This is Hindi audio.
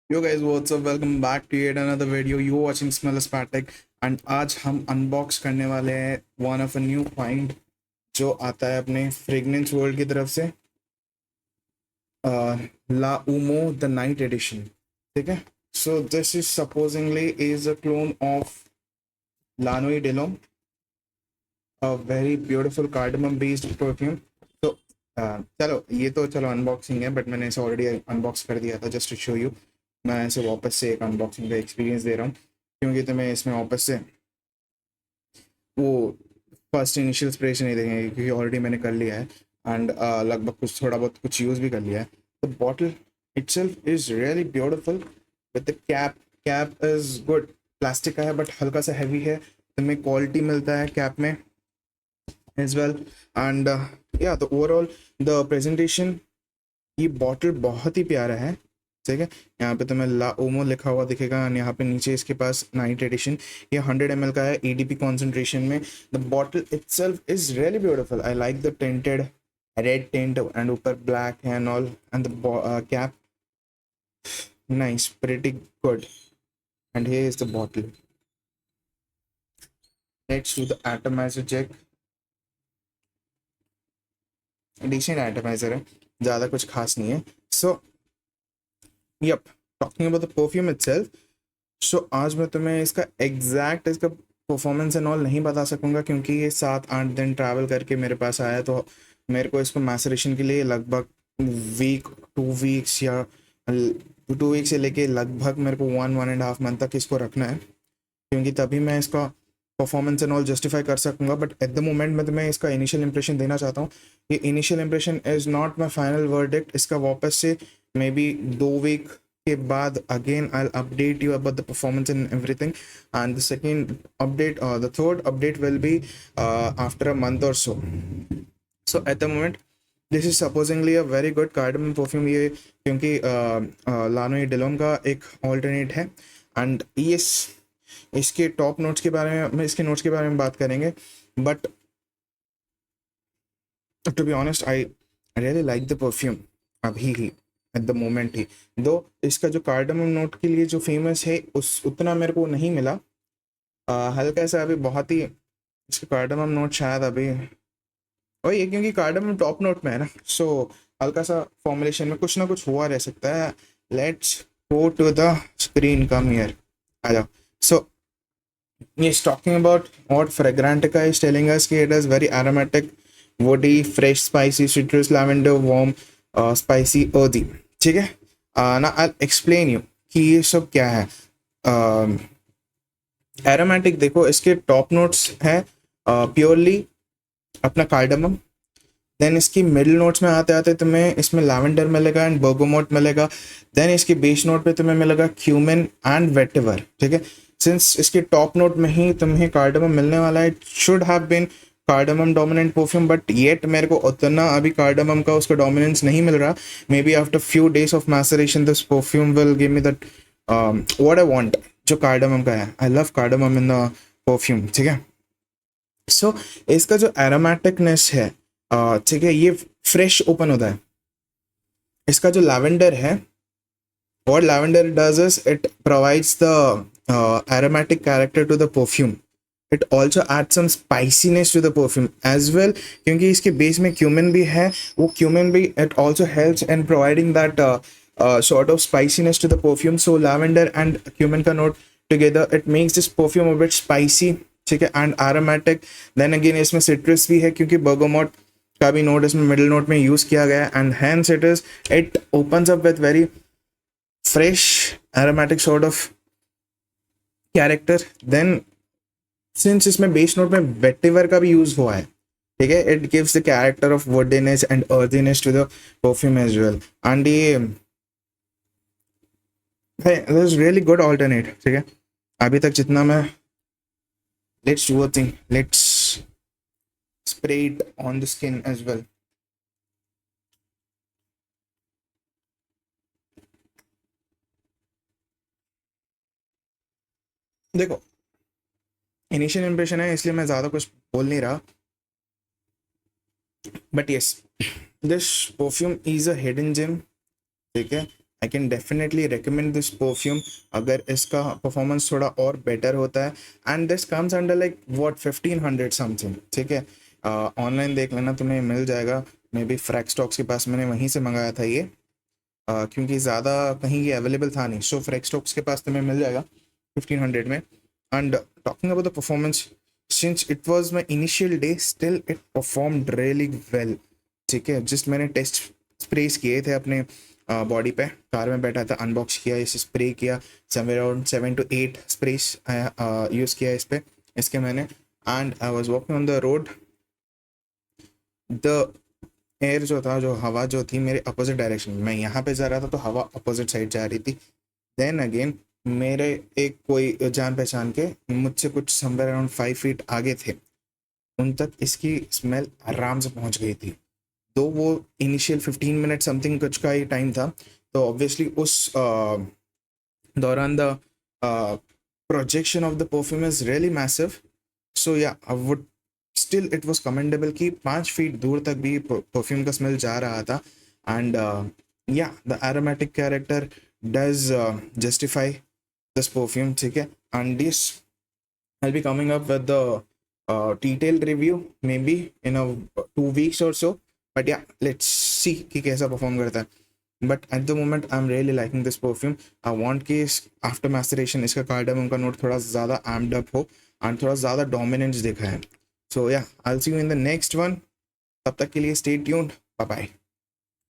Yo guys, what's up? Welcome back to yet another video. You watching Smell Spatic and आज हम अनबॉक्स करने वाले हैं one of a new find जो आता है अपने फ्रेग्रेंस वर्ल्ड की तरफ से ला उमो द नाइट एडिशन। ठीक है, so this is supposingly is a clone of लानोई डेलोम, a very beautiful cardamom based perfume. तो चलो अनबॉक्सिंग है, बट मैंने इसे ऑलरेडी अनबॉक्स कर दिया था जस्ट टू शो यू। मैं इसे वापस से एक अनबॉक्सिंग का एक्सपीरियंस दे रहा हूँ क्योंकि तुम्हें इसमें वापस से वो फर्स्ट इनिशियल स्प्रेशन नहीं देंगे क्योंकि ऑलरेडी मैंने कर लिया है एंड लगभग कुछ थोड़ा बहुत कुछ यूज़ भी कर लिया है। The bottle itself is really beautiful with the cap. Cap is good, plastic का है बट हल्का सा हैवी है। तुम्हें क्वालिटी मिलता है कैप में एज वेल एंड या द ओवरऑल द प्रेजेंटेशन, ये बॉटल बहुत ही प्यारा है। ठीक है, यहाँ पे तुम्हें ला ओमो लिखा हुआ दिखेगा और यहाँ पे नीचे इसके पास नाइट एडिशन, ये 100 ml का है एडीपी कॉन्सेंट्रेशन में। The bottle itself is really beautiful. I like the tinted red tint and ऊपर ब्लैक है and all and the cap nice, pretty good and here is the bottle. Let's do the atomizer check. Decent atomizer है, ज़्यादा कुछ खास नहीं है। So yup, talking about the perfume itself, so आज मैं तुम्हें इसका इसका परफॉर्मेंस एंड ऑल नहीं बता सकूंगा क्योंकि ये 7-8 दिन ट्रैवल करके मेरे पास आया, तो मेरे को इसको मैसरेशन के लिए लगभग वीक 2 वीक्स या 2 वीक से लेके लगभग मेरे को 1-1.5 मंथ तक इसको रखना है क्योंकि तभी मैं इसका परफॉर्मेंस एंड ऑल जस्टिफाई कर सकूंगा। बट एट द मोमेंट मैं तुम्हें इसका इनिशियल इंप्रेशन देना चाहता हूँ। ये initial impression is not my final verdict. इसका वापस से मे बी 2 वीक के बाद again I update you about the performance and everything and the second update, the third update will be after a month और so at the moment this is supposingly a very good cardamom perfume. ये क्योंकि लानो डेलोम का एक ऑल्टरनेट है एंड ये इसके टॉप नोट्स के बारे में, इसके नोट्स के बारे में बात करेंगे, but to be honest I really like the perfume अभी ही एट द मोमेंट ही। दो इसका जो कार्डमम नोट के लिए जो फेमस है उस उतना मेरे को नहीं मिला। हल्का सा अभी बहुत ही इसका कार्डमम नोट शायद अभी वही है क्योंकि कार्डमम टॉप नोट में है ना, सो हल्का सा फॉर्मुलेशन में कुछ ना कुछ हुआ रह सकता है। Let's go to the screen, come here, आ जाओ। So Yes, talking about what Fragrantica is telling us, it is very aromatic, woody, fresh, spicy, citrus, lavender, warm, spicy, earthy. ठीक है, now I'll explain you कि ये सब क्या है। एरोमेटिक देखो, इसके टॉप नोट्स है प्योरली अपना कार्डमम। देन इसकी मिडिल नोट्स में आते आते तुम्हें इसमें लैवेंडर मिलेगा एंड बर्गोमोट मिलेगा। देन इसके बेस नोट पे तुम्हें मिलेगा क्यूमिन एंड वेटिवर। ठीक है, सिंस इसके टॉप नोट में ही तुम्हें कार्डमम मिलने वाला है, should have been cardamom dominant perfume, but yet मेरे को उतना अभी कार्डमम का उसका डोमिनेंस नहीं मिल रहा। May be after few days of maceration this perfume will give me that what I want जो कार्डमम का है। I love cardamom in the perfume. ठीक है, सो इसका जो एरोमेटिकनेस है, ठीक है, ये फ्रेश ओपन होता है। इसका जो लैवेंडर है, what lavender does is it provides the aromatic character to the perfume. It also adds some spiciness to the perfume as well क्योंकि इसके बेस में cumin भी है। वो cumin भी it also helps in providing that sort of spiciness to the perfume. So lavender and cumin का note together it makes this perfume a bit spicy, ठीक है, and aromatic. Then again इसमें citrus भी है क्योंकि bergamot का भी नोट इसमें मिडिल नोट में यूज किया गया है and hence it opens up with very fresh aromatic sort of character. Then since इसमें बेस नोट में वेटिवर का भी यूज हुआ है, ठीक है, it gives the character of woodiness and earthiness to the perfume as well and ये दिस रियली गुड ऑल्टरनेट। ठीक है, अभी तक जितना मैं, let's do a thing, let's spray it on the skin as well. देखो, इनिशियल इंप्रेशन है इसलिए मैं ज़्यादा कुछ बोल नहीं रहा, but yes this perfume is a hidden gem. ठीक है, I can definitely recommend this perfume अगर इसका परफॉर्मेंस थोड़ा और बेटर होता है। And this comes under like what 1500 something, ठीक है। ऑनलाइन देख लेना, तुम्हें मिल जाएगा। मे बी फ्रैक स्टॉक्स के पास मैंने वहीं से मंगाया था ये, क्योंकि ज़्यादा कहीं ये अवेलेबल था नहीं। सो फ्रैक स्टॉक्स के पास तुम्हें मिल जाएगा 1500 में। And talking about the performance, since it was my initial day still it performed really well, ठीक है। जिस मैंने टेस्ट स्प्रेस किए थे अपने बॉडी पे, कार में बैठा था, अनबॉक्स किया, इसे स्प्रे किया, समवेयर अराउंड 7 to 8 स्प्रेस यूज़ किया इस पे, इसके मैंने। And I was walking on the road, the air जो था, जो हवा जो थी मेरे अपोजिट डायरेक्शन में, मैं यहाँ पे जा रहा था तो हवा अपोजिट साइड जा रही थी। देन अगेन मेरे एक कोई जान पहचान के मुझसे कुछ समवेयर अराउंड 5 फीट आगे थे, उन तक इसकी स्मेल आराम से पहुंच गई थी। तो वो इनिशियल 15 मिनट समथिंग कुछ का ही टाइम था, तो ऑब्वियसली उस दौरान the projection of the perfume is really massive. So yeah I would still it was commendable कि 5 फीट दूर तक भी परफ्यूम का स्मेल जा रहा था। एंड या the aromatic character does justify this perfume, ठीक है। And this I'll be coming up with the detailed review maybe in a 2 weeks or so. But yeah, let's see कि कैसा perform करता है। But at the moment I'm really liking this perfume. I want कि after maceration इसका cardamom का note थोड़ा ज़्यादा amped up हो and थोड़ा ज़्यादा dominance दिखा है। So yeah, I'll see you in the next one. तब तक के लिए stay tuned. Bye bye.